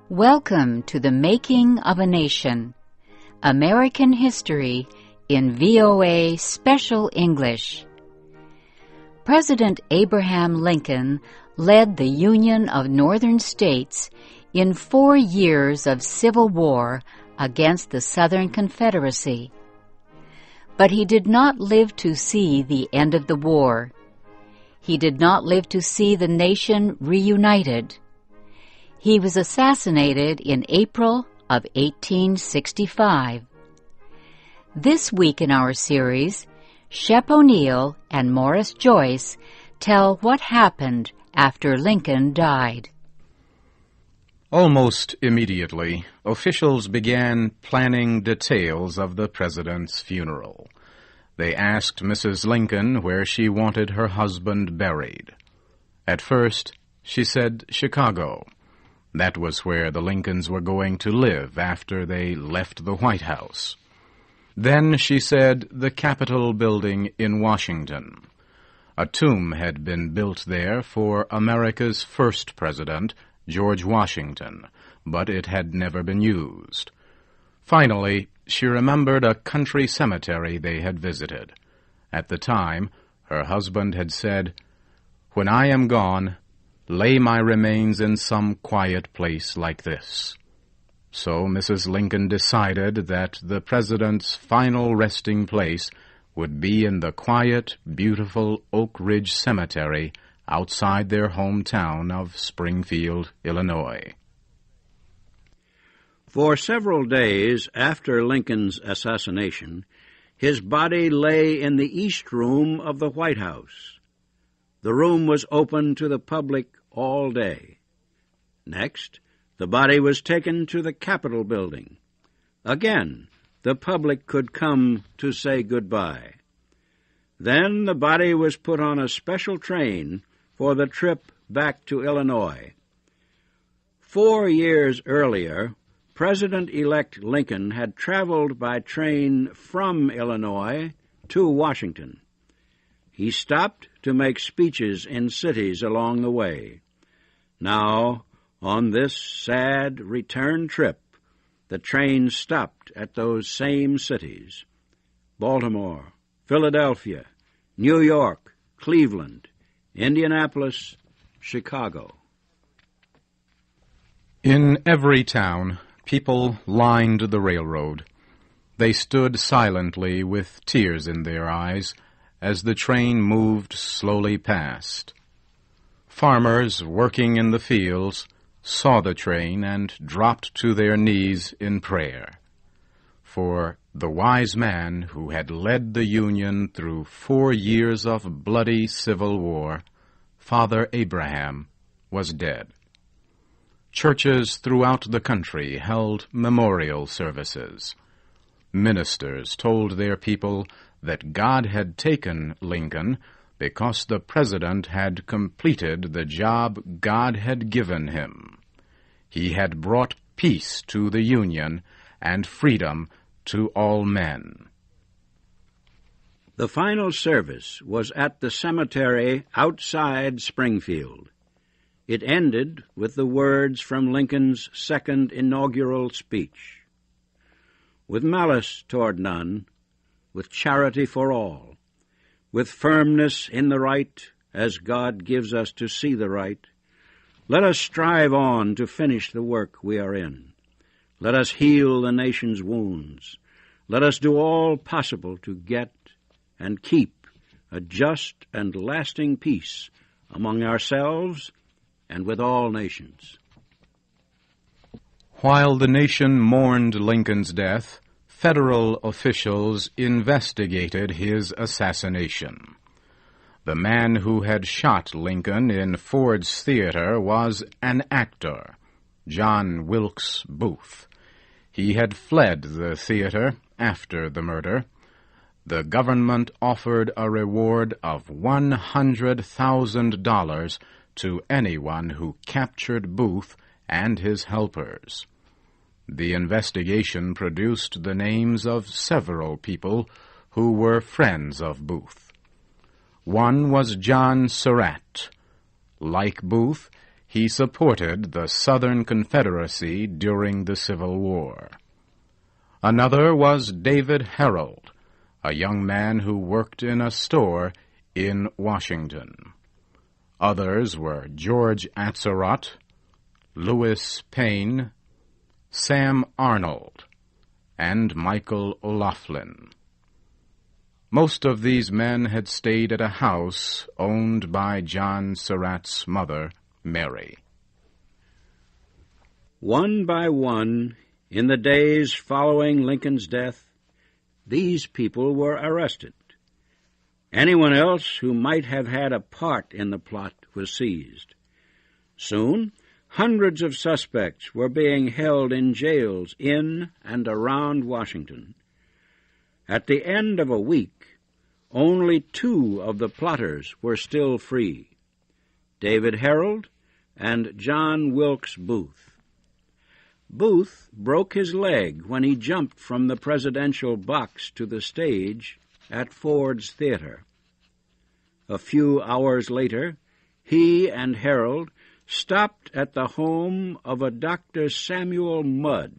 Welcome to the Making of a Nation, American History in VOA Special English. President Abraham Lincoln led the Union of Northern States in 4 years of civil war against the Southern Confederacy. But he did not live to see the end of the war. He did not live to see the nation reunited. He was assassinated in April of 1865. This week in our series, Shep O'Neill and Morris Joyce tell what happened after Lincoln died. Almost immediately, officials began planning details of the president's funeral. They asked Mrs. Lincoln where she wanted her husband buried. At first, she said Chicago. That was where the Lincolns were going to live after they left the White House. Then she said the Capitol building in Washington. A tomb had been built there for America's first president, George Washington, but it had never been used. Finally, she remembered a country cemetery they had visited. At the time, her husband had said, "When I am gone, lay my remains in some quiet place like this." So Mrs. Lincoln decided that the president's final resting place would be in the quiet, beautiful Oak Ridge Cemetery outside their hometown of Springfield, Illinois. For several days after Lincoln's assassination, his body lay in the East Room of the White House. The room was open to the public all day. Next, the body was taken to the Capitol building. Again, the public could come to say goodbye. Then the body was put on a special train for the trip back to Illinois. 4 years earlier, President-elect Lincoln had traveled by train from Illinois to Washington. He stopped to make speeches in cities along the way. Now, on this sad return trip, the train stopped at those same cities: Baltimore, Philadelphia, New York, Cleveland, Indianapolis, Chicago. In every town, people lined the railroad. They stood silently with tears in their eyes as the train moved slowly past. Farmers working in the fields saw the train and dropped to their knees in prayer. For the wise man who had led the Union through 4 years of bloody civil war, Father Abraham, was dead. Churches throughout the country held memorial services. Ministers told their people that God had taken Lincoln because the president had completed the job God had given him. He had brought peace to the Union and freedom to all men. The final service was at the cemetery outside Springfield. It ended with the words from Lincoln's second inaugural speech: "With malice toward none, with charity for all, with firmness in the right as God gives us to see the right, let us strive on to finish the work we are in. Let us heal the nation's wounds. Let us do all possible to get and keep a just and lasting peace among ourselves and with all nations." While the nation mourned Lincoln's death, federal officials investigated his assassination. The man who had shot Lincoln in Ford's Theater was an actor, John Wilkes Booth. He had fled the theater after the murder. The government offered a reward of $100,000 to anyone who captured Booth and his helpers. The investigation produced the names of several people who were friends of Booth. One was John Surratt. Like Booth, He supported the Southern Confederacy during the Civil War. Another was David Harold, a young man who worked in a store in Washington. Others were George Atzerodt, Louis Payne, Sam Arnold, and Michael O'Loughlin. Most of these men had stayed at a house owned by John Surratt's mother, Mary. One by one, in the days following Lincoln's death, these people were arrested. Anyone else who might have had a part in the plot was seized. Soon, hundreds of suspects were being held in jails in and around Washington. At the end of a week, only 2 of the plotters were still free, David Harold and John Wilkes Booth. Booth broke his leg when he jumped from the presidential box to the stage at Ford's Theater. A few hours later, he and Harold stopped at the home of a Dr. Samuel Mudd.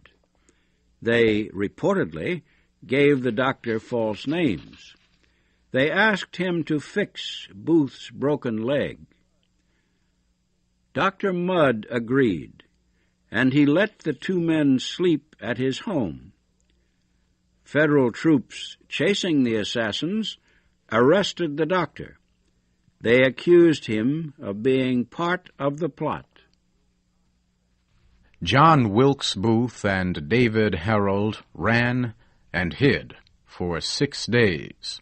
They reportedly gave the doctor false names. They asked him to fix Booth's broken leg. Dr. Mudd agreed, and he let the 2 men sleep at his home. Federal troops chasing the assassins arrested the doctor. They accused him of being part of the plot. John Wilkes Booth and David Harold ran and hid for 6 days.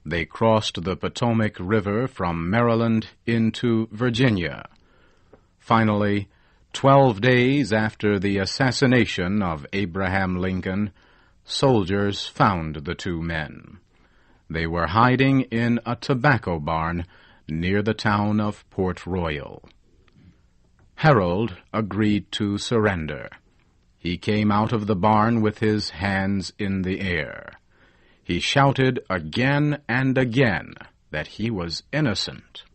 They crossed the Potomac River from Maryland into Virginia. Finally, 12 days after the assassination of Abraham Lincoln, soldiers found the 2 men. They were hiding in a tobacco barn near the town of Port Royal. Harold agreed to surrender. He came out of the barn with his hands in the air. He shouted again and again that he was innocent.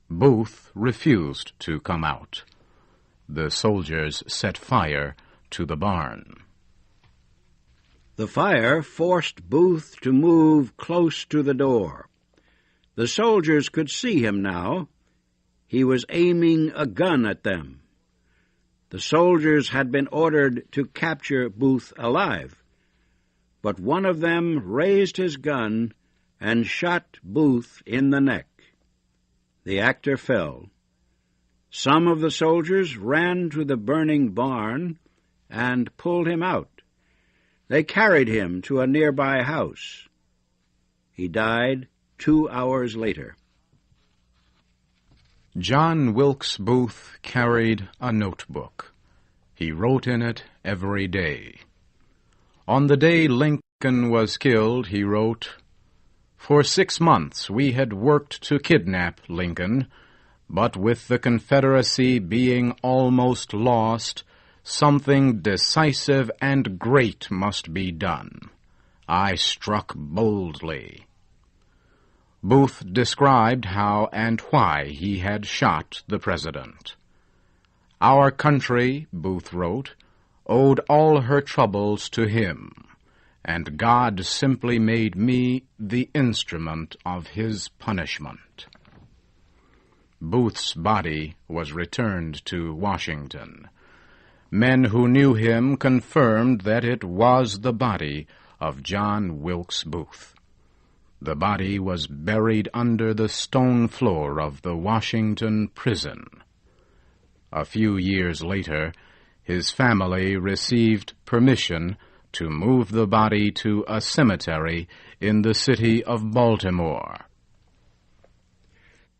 Booth refused to come out. The soldiers set fire to the barn. The fire forced Booth to move close to the door. The soldiers could see him now. He was aiming a gun at them. The soldiers had been ordered to capture Booth alive, but one of them raised his gun and shot Booth in the neck. The actor fell. Some of the soldiers ran to the burning barn and pulled him out. They carried him to a nearby house. He died 2 hours later. John Wilkes Booth carried a notebook. He wrote in it every day. On the day Lincoln was killed, he wrote, "For 6 months we had worked to kidnap Lincoln, but with the Confederacy being almost lost, something decisive and great must be done. I struck boldly." Booth described how and why he had shot the president. "Our country," Booth wrote, "owed all her troubles to him, and God simply made me the instrument of his punishment." Booth's body was returned to Washington. Men who knew him confirmed that it was the body of John Wilkes Booth. The body was buried under the stone floor of the Washington prison. A few years later, his family received permission to move the body to a cemetery in the city of Baltimore.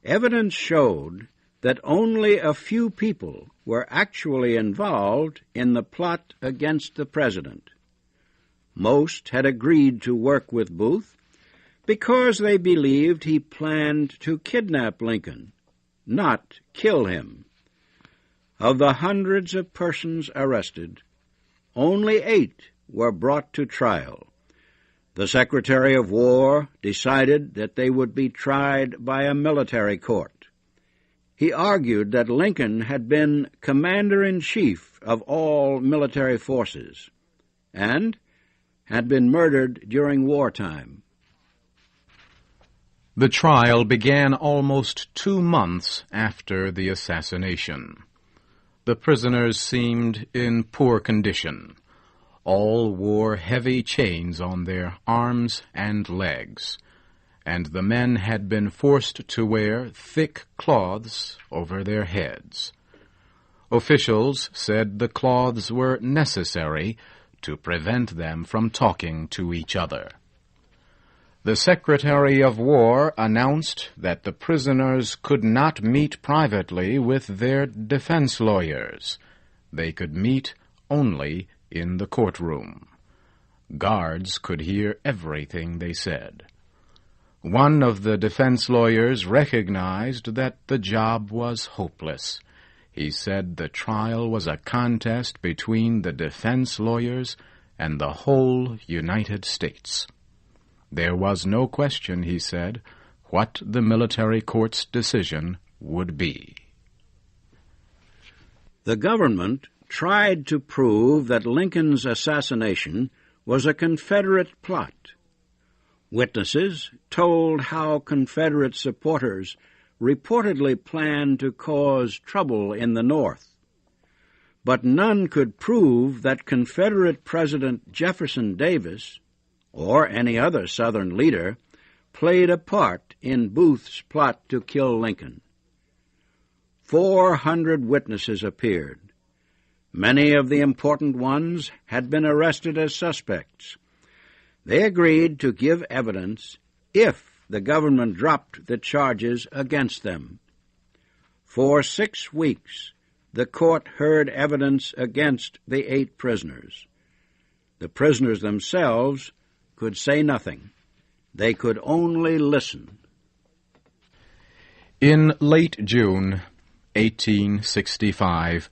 Evidence showed that only a few people were actually involved in the plot against the president. Most had agreed to work with Booth because they believed he planned to kidnap Lincoln, not kill him. Of the hundreds of persons arrested, only 8 were brought to trial. The Secretary of War decided that they would be tried by a military court. He argued that Lincoln had been commander-in-chief of all military forces and had been murdered during wartime. The trial began almost 2 months after the assassination. The prisoners seemed in poor condition. All wore heavy chains on their arms and legs, and the men had been forced to wear thick cloths over their heads. Officials said the cloths were necessary to prevent them from talking to each other. The Secretary of War announced that the prisoners could not meet privately with their defense lawyers. They could meet only in the courtroom. Guards could hear everything they said. One of the defense lawyers recognized that the job was hopeless. He said the trial was a contest between the defense lawyers and the whole United States. There was no question, he said, what the military court's decision would be. The government tried to prove that Lincoln's assassination was a Confederate plot. Witnesses told how Confederate supporters reportedly planned to cause trouble in the North. But none could prove that Confederate President Jefferson Davis, or any other Southern leader, played a part in Booth's plot to kill Lincoln. 400 witnesses appeared. Many of the important ones had been arrested as suspects. They agreed to give evidence if the government dropped the charges against them. For 6 weeks, the court heard evidence against the 8 prisoners. The prisoners themselves could say nothing. They could only listen. In late June 1865,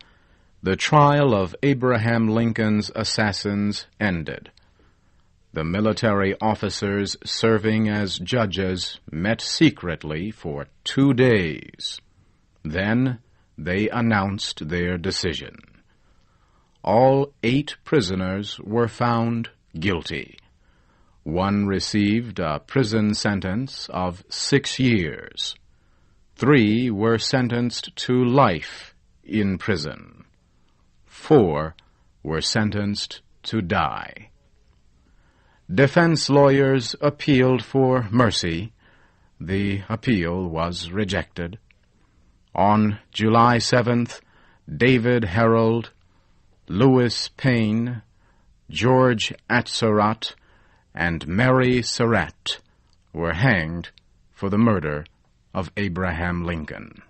the trial of Abraham Lincoln's assassins ended. The military officers serving as judges met secretly for 2 days. Then they announced their decision. All 8 prisoners were found guilty. One received a prison sentence of 6 years. 3 were sentenced to life in prison. 4 were sentenced to die. Defense lawyers appealed for mercy. The appeal was rejected. On July 7th, David Herold, Louis Payne, George Atzerodt, and Mary Surratt were hanged for the murder of Abraham Lincoln.